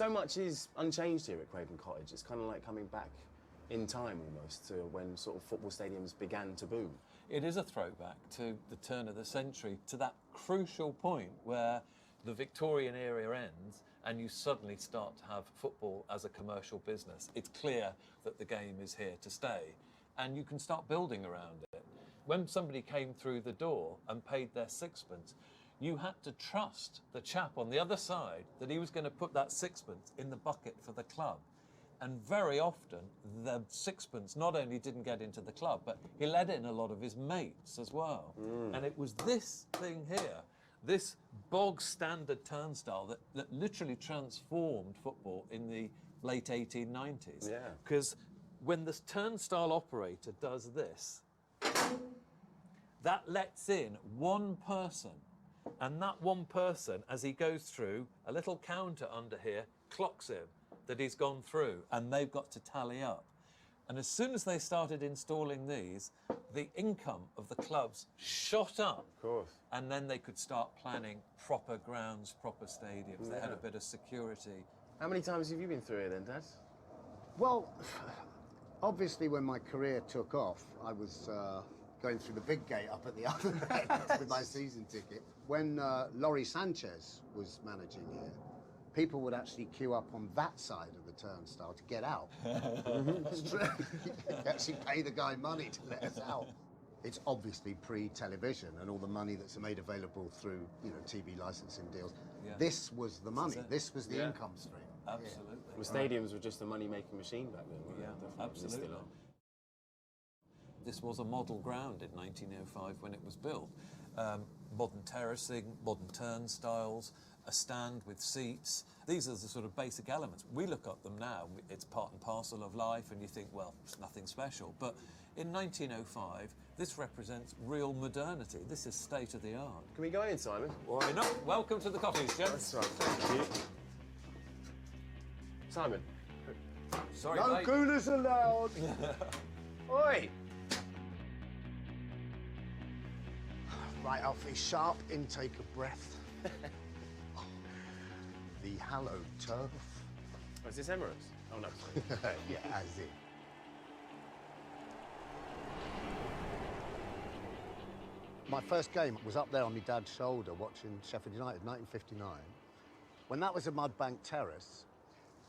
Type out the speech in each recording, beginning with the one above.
So much is unchanged here at Craven Cottage. It's kind of like coming back in time almost to when sort of football stadiums began to boom. It is a throwback to the turn of the century, to that crucial point where the Victorian era ends and you suddenly start to have football as a commercial business. It's clear that the game is here to stay and you can start building around it. When somebody came through the door and paid their sixpence, you had to trust the chap on the other side that he was going to put that sixpence in the bucket for the club. And very often, the sixpence not only didn't get into the club, but he let in a lot of his mates as well. And it was this thing here, this bog standard turnstile that literally transformed football in the late 1890s. Yeah. Because when the turnstile operator does this, that lets in one person. And that one person, as he goes through, a little counter under here clocks him that he's gone through, and they've got to tally up. And as soon as they started installing these, the income of the clubs shot up. Of course. And then they could start planning proper grounds, proper stadiums. They had a bit of security. How many times have you been through here then, Dad? Well, obviously when my career took off, I was going through the big gate up at the other end with my season ticket. When Laurie Sanchez was managing here, people would actually queue up on that side of the turnstile to get out. Actually pay the guy money to let us out. It's obviously pre-television and all the money that's made available through, you know, TV licensing deals. Yeah. This was the money. This was the income stream. Absolutely. Yeah. Well, stadiums were just a money-making machine back then, weren't they? Yeah, Definitely. absolutely. This was a model ground in 1905 when it was built. Modern terracing, modern turnstiles, a stand with seats. These are the sort of basic elements. We look at them now, it's part and parcel of life, and you think, well, it's nothing special. But in 1905, this represents real modernity. This is state of the art. Can we go in, Simon? Why not? Welcome to the cottage, gents. That's right, thank you. Simon. Sorry, no mate. coolers allowed! Oi! Right, Alfie, sharp intake of breath. The hallowed turf. Oh, is this Emirates? Oh, no, sorry. Yeah, as in. My first game was up there on my dad's shoulder watching Sheffield United, 1959. When that was a mudbank terrace,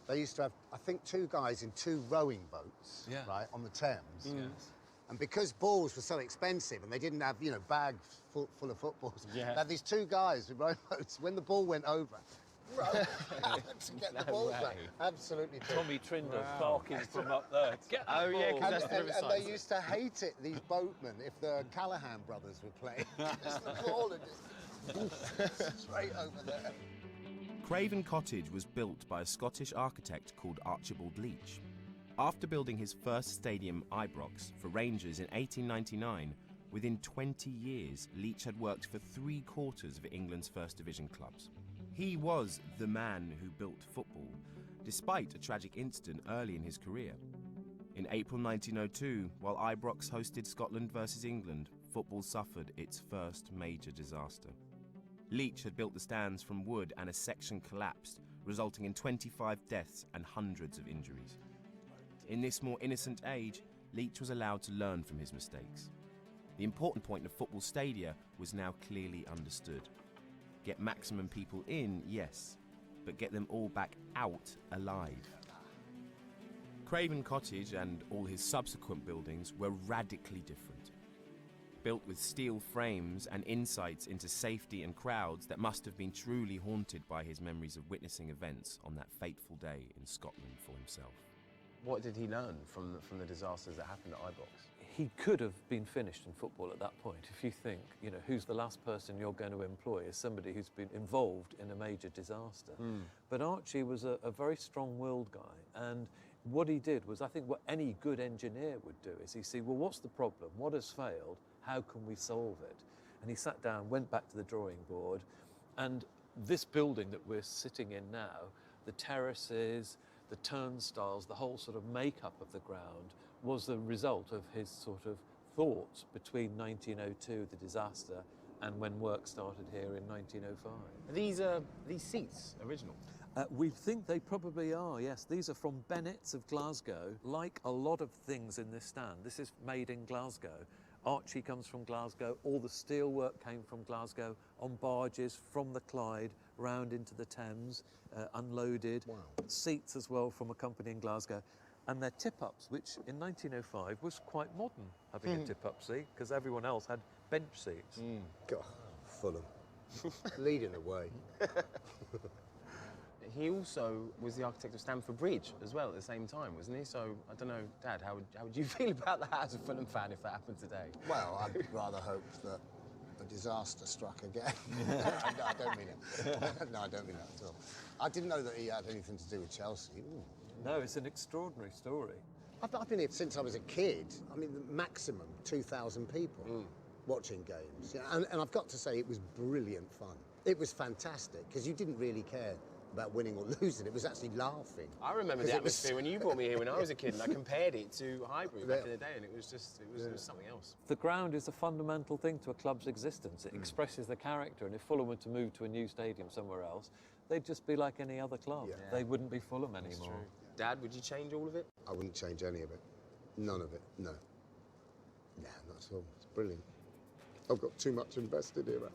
they used to have, I think, two guys in two rowing boats, right, on the Thames. Yes. And because balls were so expensive and they didn't have, you know, bags full of footballs, they had these two guys with rowing boats. When the ball went over, to get the ball back. Absolutely. Tommy Trinder barking from up there. Get the ball. Yeah, that's the And riverside. they used to hate it, these boatmen, if the Callahan brothers were playing. Just the ball and just straight over there. Craven Cottage was built by a Scottish architect called Archibald Leitch. After building his first stadium, Ibrox, for Rangers in 1899, within 20 years, Leitch had worked for 3/4 of England's First Division clubs. He was the man who built football, despite a tragic incident early in his career. In April 1902, while Ibrox hosted Scotland versus England, football suffered its first major disaster. Leitch had built the stands from wood and a section collapsed, resulting in 25 deaths and hundreds of injuries. In this more innocent age, Leitch was allowed to learn from his mistakes. The important point of football stadia was now clearly understood. Get maximum people in, yes, but get them all back out alive. Craven Cottage and all his subsequent buildings were radically different. Built with steel frames and insights into safety and crowds that must have been truly haunted by his memories of witnessing events on that fateful day in Scotland for himself. What did he learn from the disasters that happened at Ibrox? He could have been finished in football at that point. If you think, you know, who's the last person you're going to employ is somebody who's been involved in a major disaster. But Archie was a very strong-willed guy, and what he did was, I think what any good engineer would do is he see, well, what's the problem? What has failed? How can we solve it? And he sat down, went back to the drawing board, and this building that we're sitting in now, the terraces, the turnstiles, the whole sort of makeup of the ground was the result of his sort of thoughts between 1902, the disaster, and when work started here in 1905. Are these seats original? We think they probably are, yes. These are from Bennett's of Glasgow. Like a lot of things in this stand, this is made in Glasgow. Archie comes from Glasgow, all the steelwork came from Glasgow, on barges from the Clyde round into the Thames, unloaded. Wow. Seats as well from a company in Glasgow. And their tip-ups, which in 1905 was quite modern, having a tip-up seat, because everyone else had bench seats. God, Fulham. Leading the way. He also was the architect of Stamford Bridge as well at the same time, wasn't he? So, I don't know, Dad, how would you feel about that as a Fulham fan if that happened today? Well, I'd rather hope that a disaster struck again. No, I don't mean it. No, I don't mean that at all. I didn't know that he had anything to do with Chelsea. Ooh. No, it's an extraordinary story. I've been here since I was a kid. I mean, the maximum 2,000 people watching games. Yeah, and I've got to say, it was brilliant fun. It was fantastic, because you didn't really care about winning or losing. It was actually laughing. I remember the atmosphere when you brought me here when I was a kid, and I compared it to Highbury back in the day, and it was something else. The ground is a fundamental thing to a club's existence. It expresses the character, and if Fulham were to move to a new stadium somewhere else, they'd just be like any other club. Yeah. They wouldn't be Fulham anymore. True. Dad, would you change all of it? I wouldn't change any of it. None of it, no. Nah, not at all. It's brilliant. I've got too much invested here, man.